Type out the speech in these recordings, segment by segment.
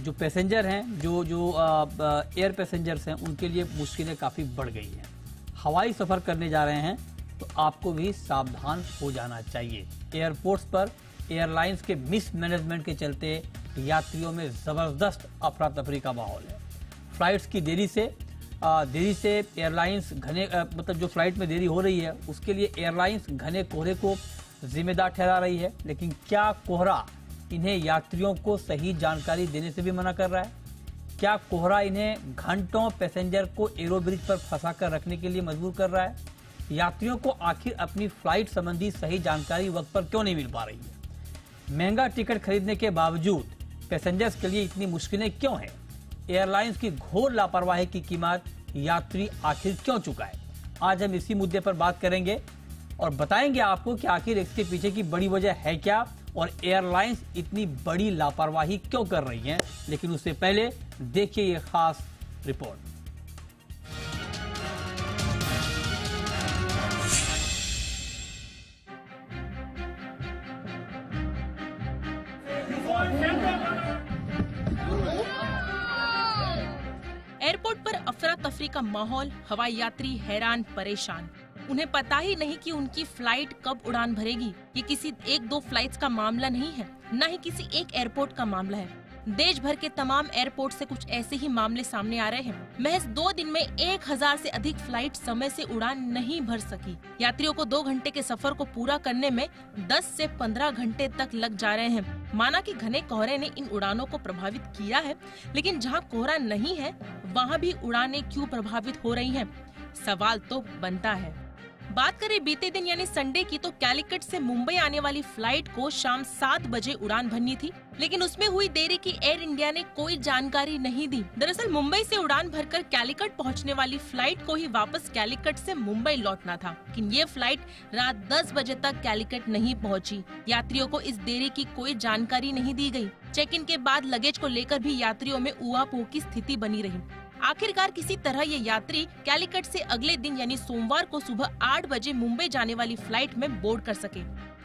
जो पैसेंजर हैं, जो जो एयर पैसेंजर्स हैं, उनके लिए मुश्किलें काफ़ी बढ़ गई हैं। हवाई सफ़र करने जा रहे हैं तो आपको भी सावधान हो जाना चाहिए। एयरपोर्ट्स पर एयरलाइंस के मिसमैनेजमेंट के चलते यात्रियों में ज़बरदस्त अफरा तफरी का माहौल है। फ्लाइट्स की देरी से एयरलाइंस मतलब जो फ्लाइट में देरी हो रही है उसके लिए एयरलाइंस घने कोहरे को जिम्मेदार ठहरा रही है। लेकिन क्या कोहरा इन्हें यात्रियों को सही जानकारी देने से भी मना कर रहा है? क्या कोहरा इन्हें घंटों पैसेंजर को एरो ब्रिज पर फंसा कर रखने के लिए मजबूर कर रहा है? यात्रियों को आखिर अपनी फ्लाइट संबंधी सही जानकारी वक्त पर क्यों नहीं मिल पा रही है? महंगा टिकट खरीदने के बावजूद पैसेंजर्स के लिए इतनी मुश्किलें क्यों हैं? एयरलाइंस की घोर लापरवाही की कीमत यात्री आखिर क्यों चुकाए? आज हम इसी मुद्दे पर बात करेंगे और बताएंगे आपको कि आखिर इसके पीछे की बड़ी वजह है क्या और एयरलाइंस इतनी बड़ी लापरवाही क्यों कर रही हैं। लेकिन उससे पहले देखिए ये खास रिपोर्ट। एयरपोर्ट पर अफरा तफरी का माहौल, हवाई यात्री हैरान परेशान। उन्हें पता ही नहीं कि उनकी फ्लाइट कब उड़ान भरेगी। ये किसी एक दो फ्लाइट्स का मामला नहीं है, न ही किसी एक एयरपोर्ट का मामला है। देश भर के तमाम एयरपोर्ट से कुछ ऐसे ही मामले सामने आ रहे हैं। महज 2 दिन में 1000 से अधिक फ्लाइट समय से उड़ान नहीं भर सकी। यात्रियों को 2 घंटे के सफर को पूरा करने में 10 से 15 घंटे तक लग जा रहे हैं। माना कि घने कोहरे ने इन उड़ानों को प्रभावित किया है, लेकिन जहां कोहरा नहीं है वहां भी उड़ानें क्यों प्रभावित हो रही हैं? सवाल तो बनता है। बात करें बीते दिन यानी संडे की, तो कैलिकट से मुंबई आने वाली फ्लाइट को शाम 7 बजे उड़ान भरनी थी, लेकिन उसमें हुई देरी की एयर इंडिया ने कोई जानकारी नहीं दी। दरअसल मुंबई से उड़ान भरकर कैलिकट पहुंचने वाली फ्लाइट को ही वापस कैलिकट से मुंबई लौटना था, लेकिन ये फ्लाइट रात 10 बजे तक कैलिकट नहीं पहुंची। यात्रियों को इस देरी की कोई जानकारी नहीं दी गई। चेक इन के बाद लगेज को लेकर भी यात्रियों में ऊहापोह की स्थिति बनी रही। आखिरकार किसी तरह ये यात्री कैलिकट से अगले दिन यानी सोमवार को सुबह 8 बजे मुंबई जाने वाली फ्लाइट में बोर्ड कर सके।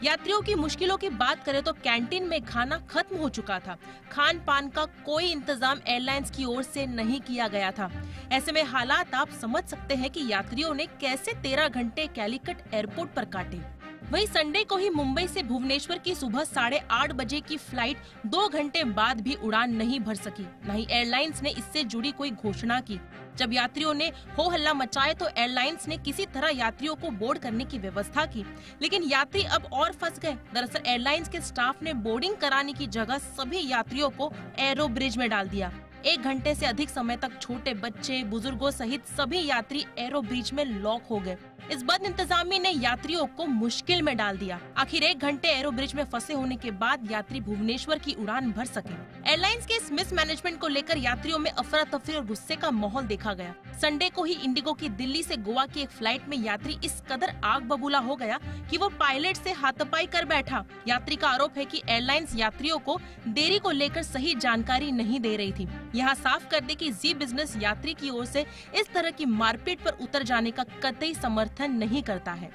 यात्रियों की मुश्किलों की बात करें तो कैंटीन में खाना खत्म हो चुका था। खान पान का कोई इंतजाम एयरलाइंस की ओर से नहीं किया गया था। ऐसे में हालात आप समझ सकते हैं कि यात्रियों ने कैसे 13 घंटे कैलिकट एयरपोर्ट पर काटे। वहीं संडे को ही मुंबई से भुवनेश्वर की सुबह 8:30 बजे की फ्लाइट 2 घंटे बाद भी उड़ान नहीं भर सकी। न ही एयरलाइंस ने इससे जुड़ी कोई घोषणा की। जब यात्रियों ने हो हल्ला मचाए तो एयरलाइंस ने किसी तरह यात्रियों को बोर्ड करने की व्यवस्था की, लेकिन यात्री अब और फंस गए। दरअसल एयरलाइंस के स्टाफ ने बोर्डिंग कराने की जगह सभी यात्रियों को एरो ब्रिज में डाल दिया। 1 घंटे से अधिक समय तक छोटे बच्चे, बुजुर्गों सहित सभी यात्री एरो ब्रिज में लॉक हो गए। इस बदइंतजामी ने यात्रियों को मुश्किल में डाल दिया। आखिर 1 घंटे एरो ब्रिज में फंसे होने के बाद यात्री भुवनेश्वर की उड़ान भर सके। एयरलाइंस के इस मिसमैनेजमेंट को लेकर यात्रियों में अफरा तफरी और गुस्से का माहौल देखा गया। संडे को ही इंडिगो की दिल्ली से गोवा की एक फ्लाइट में यात्री इस कदर आग बबूला हो गया कि वो पायलट से हाथापाई कर बैठा। यात्री का आरोप है कि एयरलाइंस यात्रियों को देरी को लेकर सही जानकारी नहीं दे रही थी। यहाँ साफ कर दे कि जी बिजनेस यात्री की ओर से इस तरह की मारपीट पर उतर जाने का कतई समर्थन नहीं करता है।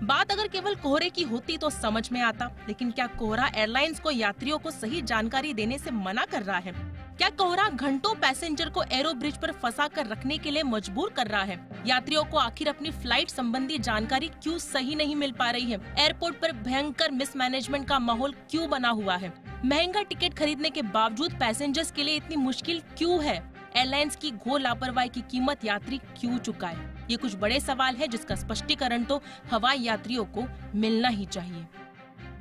बात अगर केवल कोहरे की होती तो समझ में आता, लेकिन क्या कोहरा एयरलाइंस को यात्रियों को सही जानकारी देने से मना कर रहा है? क्या कोहरा घंटों पैसेंजर को एरो ब्रिज पर फंसा कर रखने के लिए मजबूर कर रहा है? यात्रियों को आखिर अपनी फ्लाइट संबंधी जानकारी क्यों सही नहीं मिल पा रही है? एयरपोर्ट पर भयंकर मिसमैनेजमेंट का माहौल क्यों बना हुआ है? महंगा टिकट खरीदने के बावजूद पैसेंजर्स के लिए इतनी मुश्किल क्यों है? एयरलाइंस की घोर लापरवाही की कीमत यात्री क्यों चुकाए? ये कुछ बड़े सवाल है जिसका स्पष्टीकरण तो हवाई यात्रियों को मिलना ही चाहिए।